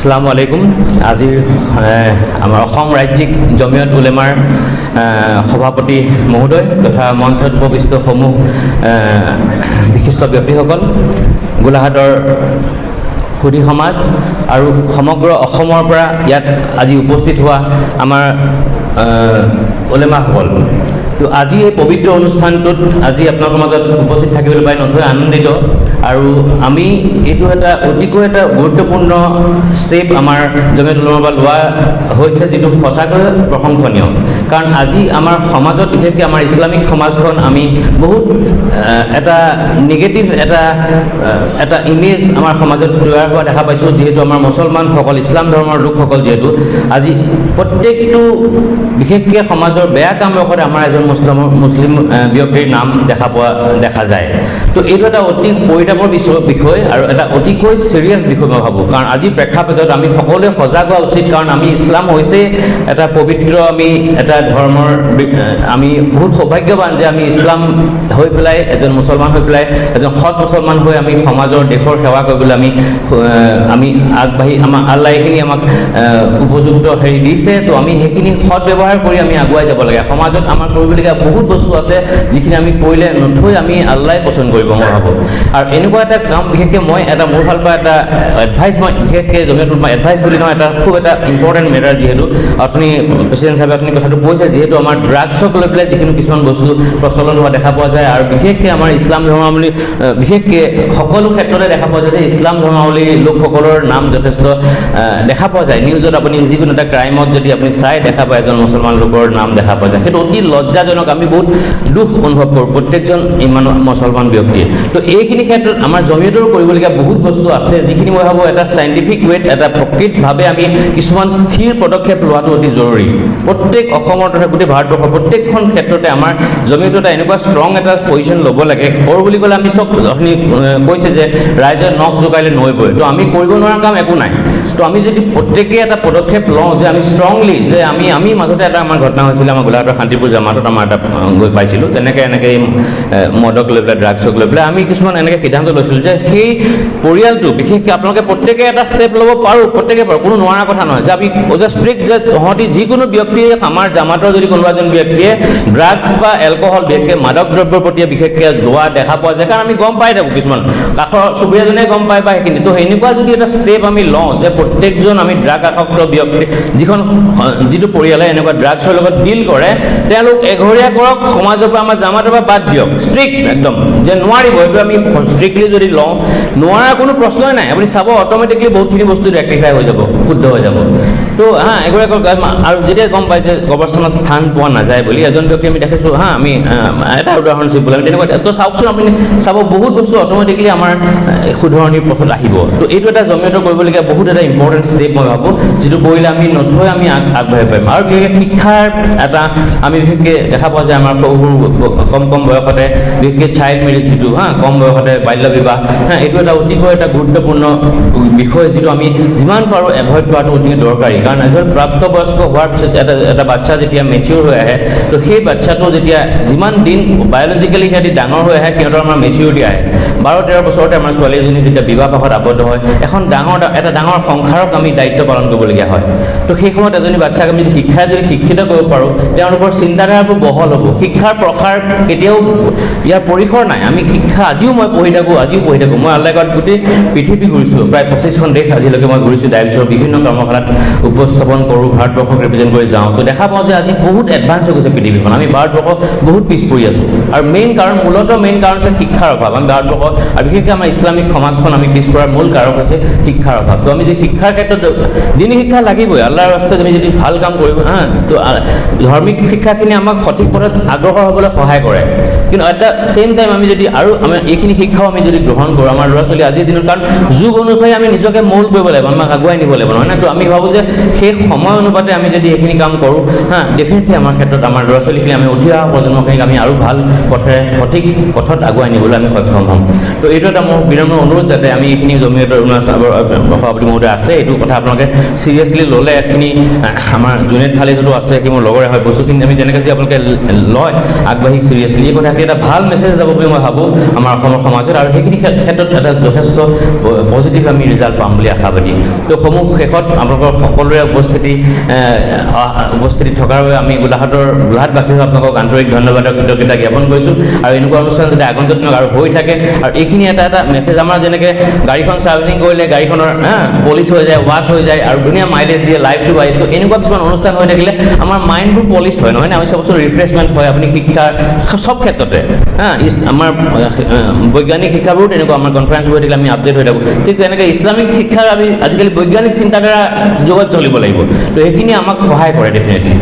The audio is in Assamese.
আসসালামু আলাইকুম। আজিৰ আমাৰ অসম ৰাজ্যিক জমিয়ত উলেমাৰ সভাপতি মহোদয় তথা মঞ্চত উপবিষ্ট সমূহ বিশিষ্ট ব্যক্তিসকল, গোলাঘাটৰ সুধী সমাজ আৰু সমগ্ৰ অসমৰ পৰা ইয়াত আজি উপস্থিত হোৱা আমাৰ উলেমাসকল, তো আজি এই পবিত্ৰ অনুষ্ঠানটোত আজি আপোনালোকৰ মাজত উপস্থিত থাকিবলৈ পাই নথৈ আনন্দিত। আৰু আমি এইটো এটা অতিকৈ এটা গুৰুত্বপূৰ্ণ ষ্টেপ আমাৰ জমিয়ত উলেমাৰ পৰা লোৱা হৈছে, যিটো সঁচাকৈ প্ৰশংসনীয়। কাৰণ আজি আমাৰ সমাজত, বিশেষকৈ আমাৰ ইছলামিক সমাজখন আমি বহুত এটা নিগেটিভ এটা ইমেজ আমাৰ সমাজত তৈয়াৰ হোৱা দেখা পাইছোঁ। যিহেতু আমাৰ মুছলমানসকল, ইছলাম ধৰ্মৰ লোকসকল যিহেতু আজি প্ৰত্যেকটো বিশেষকৈ সমাজৰ বেয়া কাম লগতে আমাৰ এজন মুছলিম ব্যক্তিৰ নাম দেখা যায়। তো এইটো এটা অতি পৰিতাপৰ বিষয় আৰু এটা অতিকৈ চিৰিয়াছ বিষয় মই ভাবোঁ। কাৰণ আজি প্ৰেক্ষাপটত আমি সকলোৱে সজাগ হোৱা উচিত। কাৰণ আমি ইছলাম হৈছে এটা পবিত্ৰ এটা ধৰ্মৰ, আমি বহুত সৌভাগ্যৱান যে আমি ইছলাম হৈ পেলাই এজন মুছলমান হৈ পেলাই এজন সৎ মুছলমান হৈ আমি সমাজৰ দেশৰ সেৱা কৰিবলৈ আমি আগবাঢ়ি আমাৰ আল্লাহ এইখিনি আমাক উপযুক্ত দিছে। তো আমি সেইখিনি সৎ ব্যৱহাৰ কৰি আমি আগুৱাই যাব লাগে। সমাজত আমাৰ কৰিবলগীয়া বহুত বস্তু আছে যিখিনি আমি কৰিলে নথৈ আমি আল্লাই পচন্দ কৰিব, মই ভাবোঁ। আৰু এনেকুৱা এটা কাম বিশেষকৈ মই মোৰ ফালৰ পৰা এটা এডভাইচ, মই বিশেষকৈ জমিয়ত উলেমা এডভাইচ বুলি নহয়, এটা খুব এটা ইম্পৰ্টেণ্ট মেটাৰ। যিহেতু আপুনি প্ৰেচিডেণ্ট সাহেবে আপুনি কথাটো কৈছে, যিহেতু আমাৰ ড্ৰাগছক লৈ পেলাই যিখিনি কিছুমান বস্তু প্ৰচলন হোৱা দেখা পোৱা যায়, আৰু বিশেষকৈ আমাৰ ইছলাম ধৰ্মাৱলী বিশেষকৈ সকলো ক্ষেত্ৰতে দেখা পোৱা যায় যে ইছলাম ধৰ্মাৱলী লোকসকলৰ নাম যথেষ্ট দেখা পোৱা যায়। নিউজত আপুনি যিকোনো এটা ক্ৰাইমত যদি আপুনি চাই দেখা পায় এজন মুছলমান লোকৰ নাম দেখা পোৱা যায়। সেইটো অতি লজ্জাজনক। আমি বহুত দুখ অনুভৱ কৰোঁ প্ৰত্যেকজন ইমান মুছলমান ব্যক্তিয়ে। তো এইখিনি ক্ষেত্ৰত আমাৰ জমিয়তৰ কৰিবলগীয়া বহুত বস্তু আছে, যিখিনি মই ভাবোঁ এটা চাইণ্টিফিক ৱেত, এটা প্ৰকৃতভাৱে আমি কিছুমান স্থিৰ পদক্ষেপ লোৱাটো অতি জৰুৰী। প্ৰত্যেক অসমৰ তথা গোটেই ভাৰতবৰ্ষৰ প্ৰত্যেকখন ক্ষেত্ৰতে আমাৰ জমিয়ত এটা এনেকুৱা ষ্ট্ৰং এটা পজিশ্যন ল'ব লাগে। কৰোঁ বুলি ক'লে আমি চব আপুনি কৈছে যে ৰাইজে নখ জোকাৰিলে নৈ বয়, তো আমি কৰিব নোৱাৰা কাম একো নাই। তো আমি যদি প্ৰত্যেকেই এটা পদক্ষেপ লওঁ যে আমি ষ্ট্ৰংলি যে আমি মাজতে এটা আমাৰ ঘটনা হৈছিলে, আমাৰ গোলাঘাটৰ শান্তিপুৰ জামাতত আমাৰ এটা গৈ পাইছিলোঁ। তেনেকৈ মদক লৈ পেলাই, ড্ৰাগছক লৈ পেলাই আমি কিছুমান এনেকৈ সিদ্ধান্ত লৈছিলোঁ যে সেই পৰিয়ালটো বিশেষকৈ আপোনালোকে প্ৰত্যেকে এটা ষ্টেপ ল'ব পাৰোঁ, প্ৰত্যেকে পাৰোঁ, কোনো নোৱাৰা কথা নহয় যে আমি ষ্ট্ৰিক্ট যে তহঁতি যিকোনো ব্যক্তিয়ে আমাৰ জামাতৰ যদি কোনোবা এজন ব্যক্তিয়ে ড্ৰাগছ বা এলকহল, বিশেষকৈ মাদক দ্ৰব্যৰ প্ৰতি বিশেষকৈ লোৱা দেখা পোৱা যায়। কাৰণ আমি গম পাই থাকোঁ, কিছুমান কাষৰ চুবুৰীয়াজনে গম পায় বা সেইখিনি। তো সেনেকুৱা যদি এটা ষ্টেপ আমি লওঁ যে প্ৰত্যেকজন আমি ড্ৰাগ আসক্ত ব্যক্তি, যিটো পৰিয়ালে এনেকুৱা ড্ৰাগছৰ লগত ডিল কৰে, তেওঁলোক এঘৰীয়া কৰক, সমাজৰ পৰা আমাৰ জামাতৰ পৰা বাদ দিয়ক, ষ্ট্ৰিক্ট একদম যে নোৱাৰিব। এইটো আমি ষ্ট্ৰিক্টলি যদি লওঁ, নোৱাৰাৰ কোনো প্ৰশ্নই নাই। আপুনি চাব অট'মেটিকলি বহুতখিনি বস্তু ৰেক্টিফাই হৈ যাব, শুদ্ধ হৈ যাব। তো এঘৰীয়া কৰক। আৰু যেতিয়া গম পাই যে গৱেষণাত স্থান পোৱা নাযায় বুলি এজন ব্যক্তি আমি দেখিছোঁ, আমি এটা উদাহৰণ চিম্পুল, আমি তেনেকুৱা। তো চাওকচোন, আপুনি চাব বহুত বস্তু অট'মেটিকলি আমাৰ শুধৰণিৰ পথত আহিব। তো এইটো এটা জমিয়তৰ কৰিবলগীয়া বহুত এটা ইম্পৰ্টেণ্ট ষ্টেপ মই ভাবোঁ, যিটো কৰিলে আমি নথৈ আমি আগবাঢ়িব পাৰিম। আৰু বিশেষকৈ শিক্ষাৰ এটা আমি বিশেষকৈ দেখা পোৱা যায় আমাৰ সৰু কম বয়সতে বিশেষকৈ চাইল্ড মেৰেজ, যিটো কম বয়সতে বাল্য বিবাহ, এইটো এটা অতিকৈ এটা গুৰুত্বপূৰ্ণ বিষয়, যিটো আমি যিমান পাৰোঁ এভইড কৰাটো অতি দৰকাৰী। কাৰণ এজন প্ৰাপ্তবয়স্ক হোৱাৰ পিছত এটা বাচ্চা যেতিয়া মেচিয়ৰ হৈ আহে, তো সেই বাচ্চাটো যেতিয়া যিমান দিন বায়'লজিকেলি সিহঁতি ডাঙৰ হৈ আহে, সিহঁতৰ আমাৰ মেচিয়ৰিটি আহে। 12-13 বছৰতে আমাৰ ছোৱালী এজনী যেতিয়া বিবাহ পাশত আবদ্ধ হয়, এখন এটা ডাঙৰ সংসাৰক আমি দায়িত্ব পালন কৰিবলগীয়া হয়। তো সেই সময়ত এজনী বাচ্চাক আমি যদি শিক্ষিত কৰিব পাৰোঁ, তেওঁলোকৰ চিন্তাধাৰাবোৰ বহল হ'ব। শিক্ষাৰ প্ৰসাৰ কেতিয়াও ইয়াৰ পৰিসৰ নাই। আমি শিক্ষা আজিও মই পঢ়ি থাকোঁ। মই আল্লাহত গোটেই পৃথিৱী ঘূৰিছোঁ, প্ৰায় 25খন দেশ আজিলৈকে মই ঘূৰিছোঁ, ডায়েবেটিছৰ বিভিন্ন কৰ্মশালাত উপস্থাপন কৰোঁ, ভাৰতবৰ্ষক ৰিপ্ৰেজেণ্ট কৰি যাওঁ। তো দেখা পাওঁ যে আজি বহুত এডভান্স হৈ গৈছে পৃথিৱীখন, আমি ভাৰতবৰ্ষ বহুত পিছ পৰি আছোঁ। আৰু মূলতঃ মেইন কাৰণ হৈছে শিক্ষাৰ অভাৱ। আমি ভাৰতবৰ্ষ আৰু বিশেষকৈ আমাৰ ইছলামিক সমাজখন আমি পিছ পৰাৰ মূল কাৰক হৈছে শিক্ষাৰ অভাৱ। তো আমি যদি শিক্ষাৰ ক্ষেত্ৰত দিনী শিক্ষা লাগিবই, আল্লাহৰ ৰাস্তাত আমি যদি ভাল কাম কৰিব, তো ধৰ্মিক শিক্ষাখিনি আমাক সঠিক পথত আগ্ৰসৰ হ'বলৈ সহায় কৰে। কিন্তু এট দ্য ছেইম টাইম আমি যদি আমাৰ এইখিনি শিক্ষাও আমি যদি গ্ৰহণ কৰোঁ আমাৰ ল'ৰা ছোৱালী আজিৰ দিনত, কাৰণ যুগ অনুসৰি আমি নিজকে মৌল কৰিব লাগিব, আমাক আগুৱাই নিব লাগিব, নহয় নে? তো আমি ভাবোঁ যে সেই সময় অনুপাতে আমি যদি এইখিনি কাম কৰোঁ, ডেফিনেটলি আমাৰ ক্ষেত্ৰত আমাৰ ল'ৰা ছোৱালীখিনি আমি উঠি অহা প্ৰজন্মখিনিক আমি আৰু ভাল পথেৰে সঠিক পথত আগুৱাই নিবলৈ আমি সক্ষম হ'ম। তো এইটো এটা মোৰ বিনম্ৰ অনুৰোধ যাতে আমি এইখিনি জমিয়তৰ সভাপতি মহোদয় আছে এইটো কথা আপোনালোকে চিৰিয়াছলি ল'লে এইখিনি আমাৰ জুনেদ খালিদ যিটো আছে সি মোৰ লগৰে হয় বস্তুখিনি আমি যেনেকৈ যদি আপোনালোকে লয় আগবাঢ়ি চিৰিয়াছলি এই কথাখিনি এটা ভাল মেছেজ যাব বুলি মই ভাবোঁ আমাৰ অসমৰ সমাজত আৰু সেইখিনি ক্ষেত্ৰত এটা যথেষ্ট পজিটিভ আমি ৰিজাল্ট পাম বুলি আশাবাদী তো সমূহ শেষত আপোনালোকৰ সকলোৰে উপস্থিতি থকাৰ বাবে আমি গোলাঘাটবাসী হৈ আপোনালোকক আন্তৰিক ধন্যবাদ আৰু কৃতজ্ঞতা জ্ঞাপন কৰিছোঁ আৰু এনেকুৱা অনুষ্ঠান যাতে আগন্তুক দিনত আৰু হৈ থাকে আৰু এইখিনি এটা মেছেজ আমাৰ যেনেকৈ গাড়ীখন ছাৰ্ভিচিং কৰিলে গাড়ীখনৰ পলিচ হৈ যায় ৱাছ হৈ যায় আৰু ধুনীয়া মাইলেজ দিয়ে লাইফটো পায় তো এনেকুৱা কিছুমান অনুষ্ঠান হৈ থাকিলে আমাৰ মাইণ্ডবোৰ পলিচ হয় নহয় নে আমি চাবচোন ৰিফ্ৰেছমেণ্ট হয় আপুনি শিক্ষা সব ক্ষেত্ৰতে আমাৰ বৈজ্ঞানিক শিক্ষাবোৰো তেনেকুৱা আমাৰ কনফাৰেঞ্চবোৰ হৈ থাকিলে আমি আপডেট হৈ থাকোঁ ঠিক তেনেকৈ ইছলামিক শিক্ষাৰ আমি আজিকালি বৈজ্ঞানিক চিন্তাধাৰা যুগত চলিব লাগিব তো সেইখিনি আমাক সহায় কৰে ডেফিনেটলি